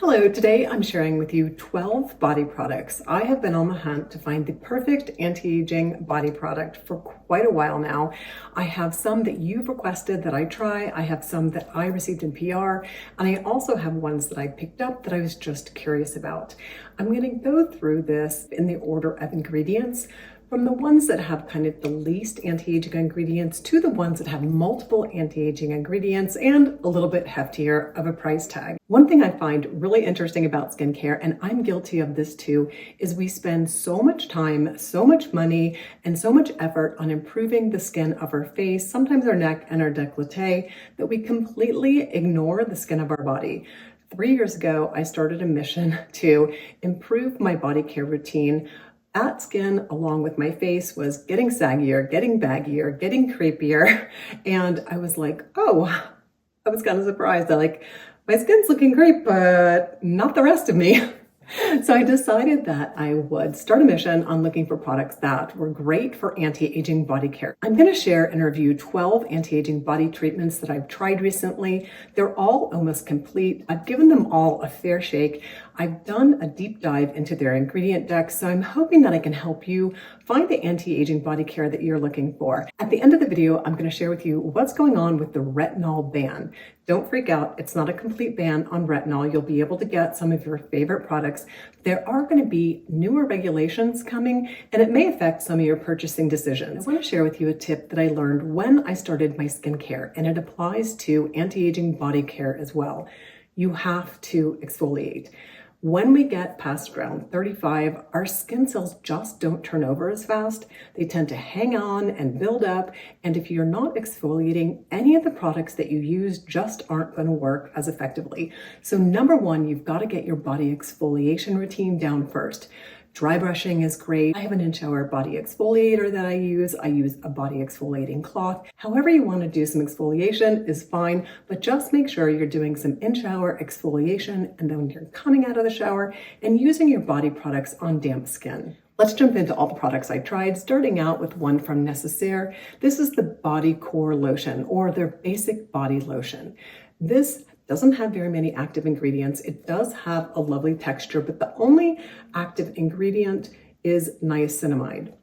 Hello, today I'm sharing with you 12 body products. I have been on the hunt to find the perfect anti-aging body product for quite a while now. I have some that you've requested that I try. I have some that I received in PR, and I also have ones that I picked up that I was just curious about. I'm going to go through this in the order of ingredients, from the ones that have kind of the least anti-aging ingredients to the ones that have multiple anti-aging ingredients and a little bit heftier of a price tag. One thing I find really interesting about skincare, and I'm guilty of this too, is we spend so much time, so much money, and so much effort on improving the skin of our face, sometimes our neck and our décolleté, that we completely ignore the skin of our body. 3 years ago, I started a mission to improve my body care routine. That skin, along with my face, was getting saggier, getting baggier, getting creepier. And I was like, oh, I was kind of surprised that my skin's looking great, but not the rest of me. So I decided that I would start a mission on looking for products that were great for anti-aging body care. I'm going to share and review 12 anti-aging body treatments that I've tried recently. They're all almost complete. I've given them all a fair shake. I've done a deep dive into their ingredient deck, so I'm hoping that I can help you find the anti-aging body care that you're looking for. At the end of the video, I'm going to share with you what's going on with the retinol ban. Don't freak out. It's not a complete ban on retinol. You'll be able to get some of your favorite products. There are going to be newer regulations coming, and it may affect some of your purchasing decisions. I want to share with you a tip that I learned when I started my skincare, and it applies to anti-aging body care as well. You have to exfoliate. When we get past around 35, our skin cells just don't turn over as fast. They tend to hang on and build up. And if you're not exfoliating, any of the products that you use just aren't going to work as effectively. So number one, you've got to get your body exfoliation routine down first. Dry brushing is great. I have an in-shower body exfoliator that I use. I use a body exfoliating cloth. However you want to do some exfoliation is fine, but just make sure you're doing some in-shower exfoliation and then you're coming out of the shower and using your body products on damp skin. Let's jump into all the products I tried, starting out with one from NÉCESSAIRE. This is the Body Core Lotion, or their basic body lotion. This doesn't have very many active ingredients. It does have a lovely texture, but the only active ingredient is niacinamide.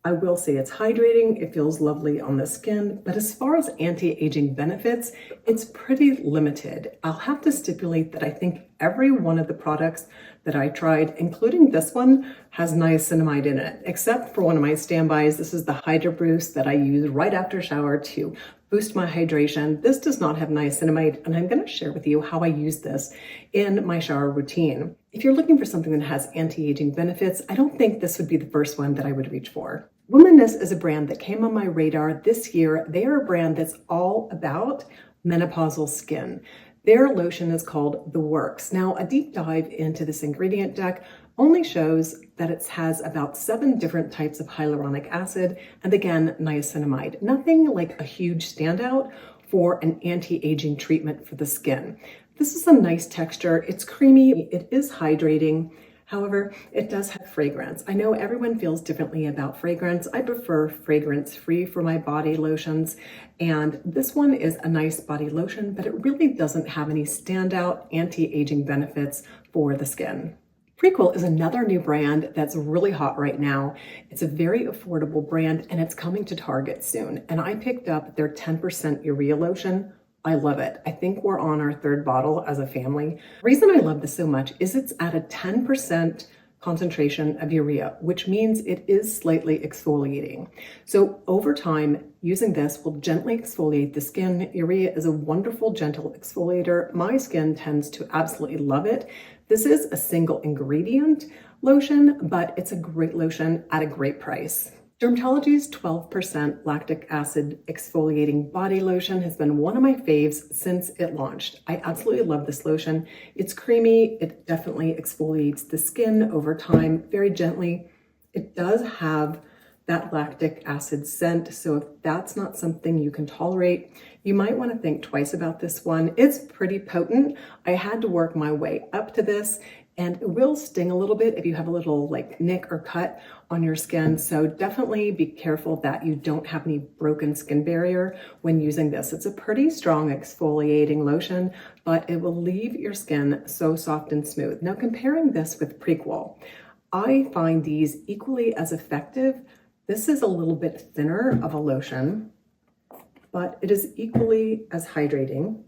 I will say it's hydrating, it feels lovely on the skin, but as far as anti-aging benefits, it's pretty limited. I'll have to stipulate that I think every one of the products that I tried, including this one, has niacinamide in it, except for one of my standbys. This is the Hydra Boost that I use right after a shower to boost my hydration. This does not have niacinamide, and I'm going to share with you how I use this in my shower routine. If you're looking for something that has anti-aging benefits, I don't think this would be the first one that I would reach for. Womanness is a brand that came on my radar this year. They are a brand that's all about menopausal skin. Their lotion is called The Works. Now, a deep dive into this ingredient deck only shows that it has about 7 different types of hyaluronic acid and, again, niacinamide. Nothing like a huge standout for an anti-aging treatment for the skin. This is a nice texture. It's creamy. It is hydrating. However, it does have fragrance. I know everyone feels differently about fragrance. I prefer fragrance-free for my body lotions, and this one is a nice body lotion, but it really doesn't have any standout anti-aging benefits for the skin. Prequel is another new brand that's really hot right now. It's a very affordable brand, and it's coming to Target soon. And I picked up their 10% urea lotion. I love it. I think we're on our 3rd bottle as a family. The reason I love this so much is it's at a 10% concentration of urea, which means it is slightly exfoliating. So over time, using this will gently exfoliate the skin. Urea is a wonderful, gentle exfoliator. My skin tends to absolutely love it. This is a single ingredient lotion, but it's a great lotion at a great price. DRMTLGY's 12% lactic acid exfoliating body lotion has been one of my faves since it launched. I absolutely love this lotion. It's creamy. It definitely exfoliates the skin over time very gently. It does have that lactic acid scent. So if that's not something you can tolerate, you might want to think twice about this one. It's pretty potent. I had to work my way up to this, and it will sting a little bit if you have a little like nick or cut on your skin. So definitely be careful that you don't have any broken skin barrier when using this. It's a pretty strong exfoliating lotion, but it will leave your skin so soft and smooth. Now, comparing this with Prequel, I find these equally as effective. This is a little bit thinner of a lotion, but it is equally as hydrating.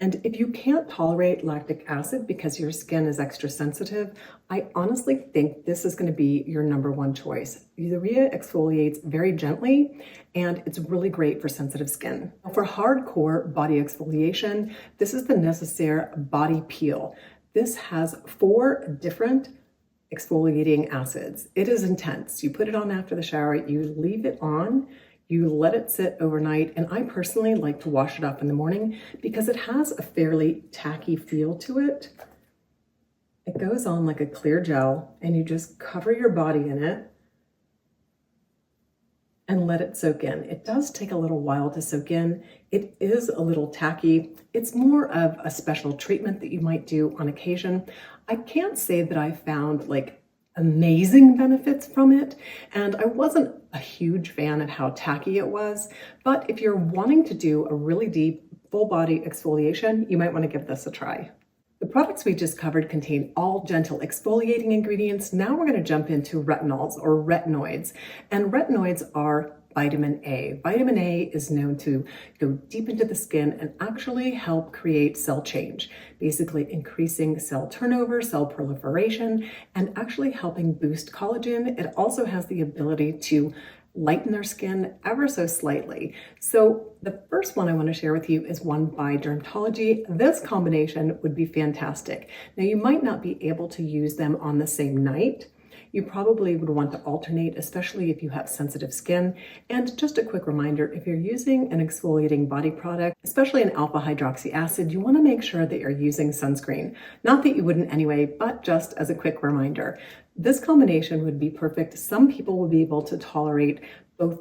And if you can't tolerate lactic acid because your skin is extra sensitive, I honestly think this is going to be your #1 choice. Urea exfoliates very gently, and it's really great for sensitive skin. For hardcore body exfoliation, this is the NÉCESSAIRE Body Peel. This has 4 different exfoliating acids. It is intense. You put it on after the shower, you leave it on, you let it sit overnight, and I personally like to wash it off in the morning because it has a fairly tacky feel to it. It goes on like a clear gel, and you just cover your body in it and let it soak in. It does take a little while to soak in. It is a little tacky. It's more of a special treatment that you might do on occasion. I can't say that I found like amazing benefits from it, and I wasn't a huge fan of how tacky it was, but if you're wanting to do a really deep full body exfoliation, you might want to give this a try. The products we just covered contain all gentle exfoliating ingredients. Now we're going to jump into retinols or retinoids, and retinoids are vitamin A. Vitamin A is known to go deep into the skin and actually help create cell change, basically increasing cell turnover, cell proliferation, and actually helping boost collagen. It also has the ability to lighten their skin ever so slightly. So the first one I want to share with you is one by DRMTLGY. This combination would be fantastic. Now, you might not be able to use them on the same night. You probably would want to alternate, especially if you have sensitive skin. And just a quick reminder, if you're using an exfoliating body product, especially an alpha hydroxy acid, you want to make sure that you're using sunscreen. Not that you wouldn't anyway, but just as a quick reminder. This combination would be perfect. Some people will be able to tolerate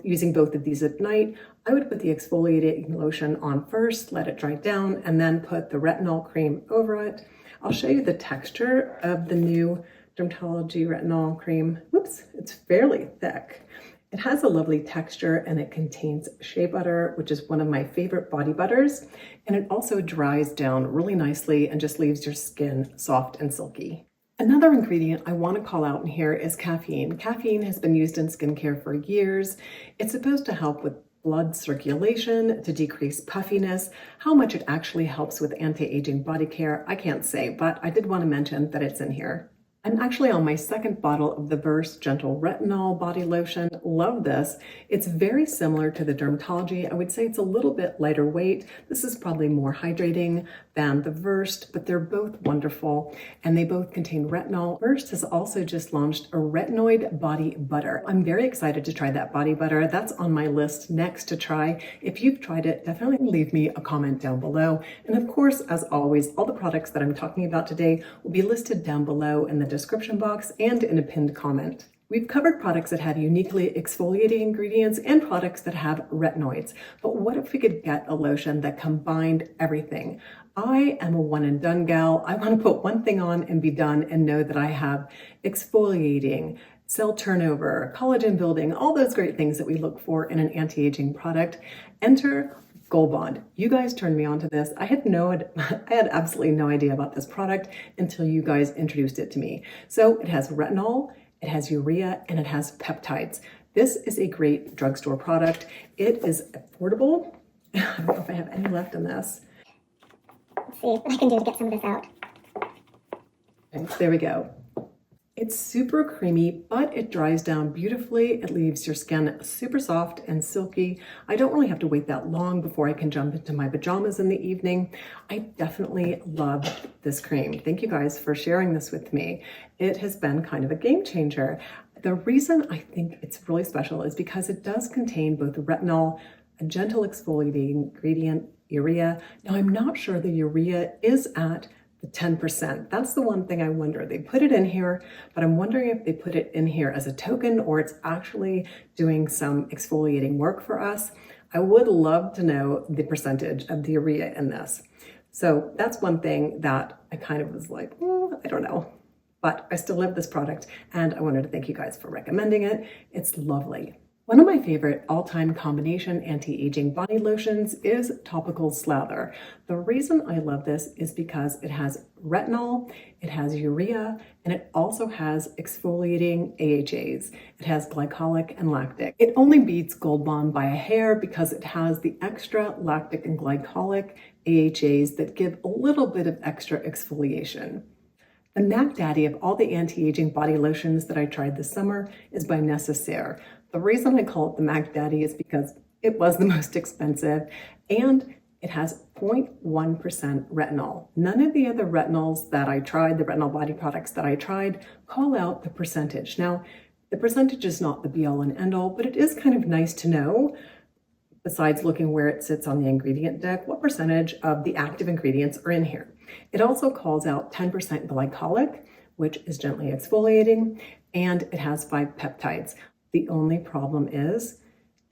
using both of these at night. I would put the exfoliating lotion on first, let it dry down, and then put the retinol cream over it. I'll show you the texture of the new DRMTLGY retinol cream. Whoops, it's fairly thick. It has a lovely texture, and it contains shea butter, which is one of my favorite body butters. And it also dries down really nicely and just leaves your skin soft and silky. Another ingredient I want to call out in here is caffeine. Caffeine has been used in skincare for years. It's supposed to help with blood circulation, to decrease puffiness. How much it actually helps with anti-aging body care, I can't say, but I did want to mention that it's in here. I'm actually on my second bottle of the Verse Gentle Retinol Body Lotion. Love this. It's very similar to the DRMTLGY. I would say it's a little bit lighter weight. This is probably more hydrating than the Versed, but they're both wonderful, and they both contain retinol. Versed has also just launched a retinoid body butter. I'm very excited to try that body butter. That's on my list next to try. If you've tried it, definitely leave me a comment down below. And of course, as always, all the products that I'm talking about today will be listed down below in the description box and in a pinned comment. We've covered products that have uniquely exfoliating ingredients and products that have retinoids. But what if we could get a lotion that combined everything? I am a one and done gal. I want to put one thing on and be done and know that I have exfoliating, cell turnover, collagen building, all those great things that we look for in an anti-aging product. Enter Gold Bond. You guys turned me on to this. I had absolutely no idea about this product until you guys introduced it to me. So it has retinol, it has urea, and it has peptides. This is a great drugstore product. It is affordable. I don't know if I have any left in this. Let's see what I can do to get some of this out. Okay, there we go. It's super creamy, but it dries down beautifully. It leaves your skin super soft and silky. I don't really have to wait that long before I can jump into my pajamas in the evening. I definitely love this cream. Thank you guys for sharing this with me. It has been kind of a game changer. The reason I think it's really special is because it does contain both retinol, a gentle exfoliating ingredient, urea. Now, I'm not sure the urea is at the 10%. That's the one thing I wonder. They put it in here, but I'm wondering if they put it in here as a token or it's actually doing some exfoliating work for us. I would love to know the percentage of the urea in this. So that's one thing that I kind of was like, I don't know. But I still love this product and I wanted to thank you guys for recommending it. It's lovely. One of my favorite all-time combination anti-aging body lotions is Topical Slather. The reason I love this is because it has retinol, it has urea, and it also has exfoliating AHAs. It has glycolic and lactic. It only beats Gold Bond by a hair because it has the extra lactic and glycolic AHAs that give a little bit of extra exfoliation. The Mac Daddy of all the anti-aging body lotions that I tried this summer is by NÉCESSAIRE. The reason I call it the Mac Daddy is because it was the most expensive and it has 0.1% retinol. None of the other retinols that I tried, the retinol body products that I tried, call out the percentage. Now, the percentage is not the be-all and end-all, but it is kind of nice to know, besides looking where it sits on the ingredient deck, what percentage of the active ingredients are in here. It also calls out 10% glycolic, which is gently exfoliating, and it has 5 peptides. The only problem is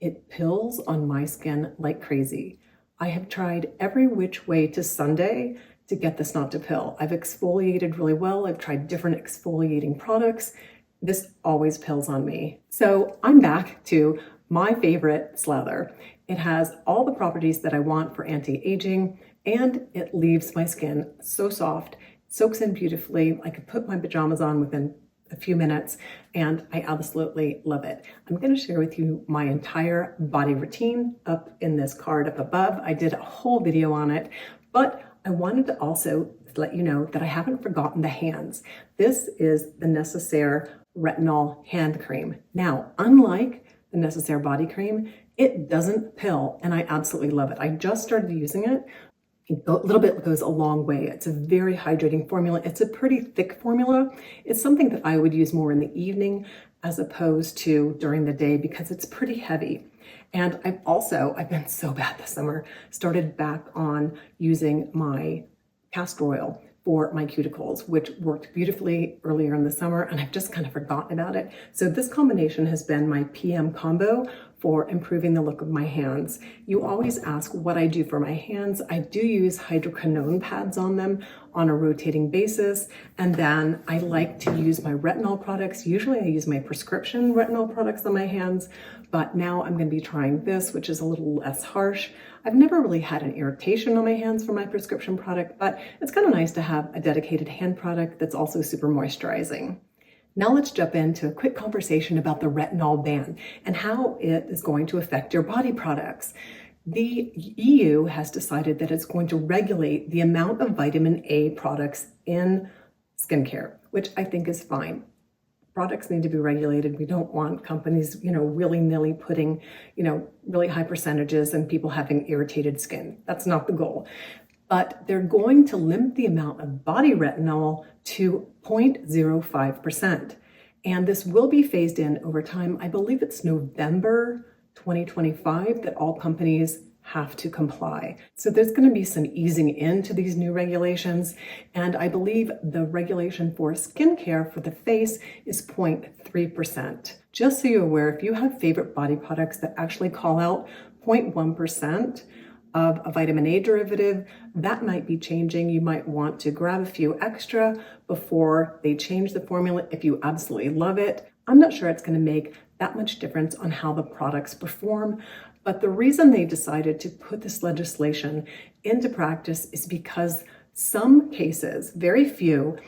it pills on my skin like crazy. I have tried every which way to Sunday to get this not to pill. I've exfoliated really well. I've tried different exfoliating products. This always pills on me. So I'm back to my favorite slather. It has all the properties that I want for anti-aging, and it leaves my skin so soft, soaks in beautifully. I could put my pajamas on within a few minutes, and I absolutely love it. I'm going to share with you my entire body routine up in this card up above. I did a whole video on it, but I wanted to also let you know that I haven't forgotten the hands. This is the NÉCESSAIRE Retinol Hand Cream. Now, unlike the NÉCESSAIRE Body Cream, it doesn't pill, and I absolutely love it. I just started using it. A little bit goes a long way. It's a very hydrating formula. It's a pretty thick formula. It's something that I would use more in the evening as opposed to during the day because it's pretty heavy. And I've been so bad this summer, started back on using my castor oil for my cuticles, which worked beautifully earlier in the summer, and I've just kind of forgotten about it. So this combination has been my PM combo for improving the look of my hands. You always ask what I do for my hands. I do use hydroquinone pads on them on a rotating basis, and then I like to use my retinol products. Usually I use my prescription retinol products on my hands, but now I'm going to be trying this, which is a little less harsh. I've never really had an irritation on my hands from my prescription product, but it's kind of nice to have a dedicated hand product that's also super moisturizing. Now let's jump into a quick conversation about the retinol ban and how it is going to affect your body products. The EU has decided that it's going to regulate the amount of vitamin A products in skincare, which I think is fine. Products need to be regulated. We don't want companies, willy-nilly putting, really high percentages and people having irritated skin. That's not the goal. But they're going to limit the amount of body retinol to 0.05%. And this will be phased in over time. I believe it's November 2025 that all companies have to comply. So there's going to be some easing into these new regulations. And I believe the regulation for skincare for the face is 0.3%. Just so you're aware, if you have favorite body products that actually call out 0.1% of a vitamin A derivative, that might be changing. You might want to grab a few extra before they change the formula if you absolutely love it. I'm not sure it's going to make that much difference on how the products perform, but the reason they decided to put this legislation into practice is because some cases, very few,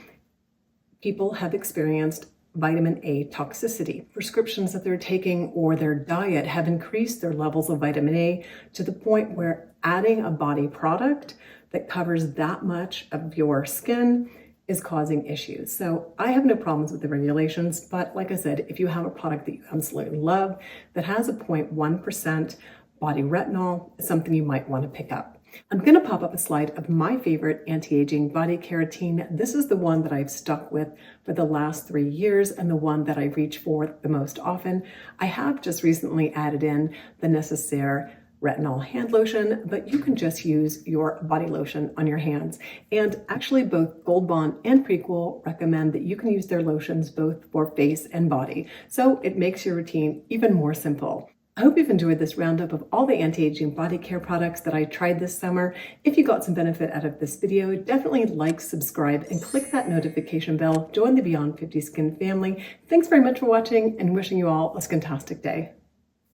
people have experienced vitamin A toxicity. Prescriptions that they're taking or their diet have increased their levels of vitamin A to the point where adding a body product that covers that much of your skin is causing issues. So I have no problems with the regulations, but like I said, if you have a product that you absolutely love that has a 0.1% body retinol, it's something you might want to pick up. I'm going to pop up a slide of my favorite anti-aging body carotene. This is the one that I've stuck with for the last 3 years and the one that I reach for the most often. I have just recently added in the NÉCESSAIRE retinol hand lotion, but you can just use your body lotion on your hands. And actually both Gold Bond and Prequel recommend that you can use their lotions both for face and body. So it makes your routine even more simple. I hope you've enjoyed this roundup of all the anti-aging body care products that I tried this summer. If you got some benefit out of this video, definitely like, subscribe, and click that notification bell. Join the Beyond 50 Skin family. Thanks very much for watching and wishing you all a skintastic day.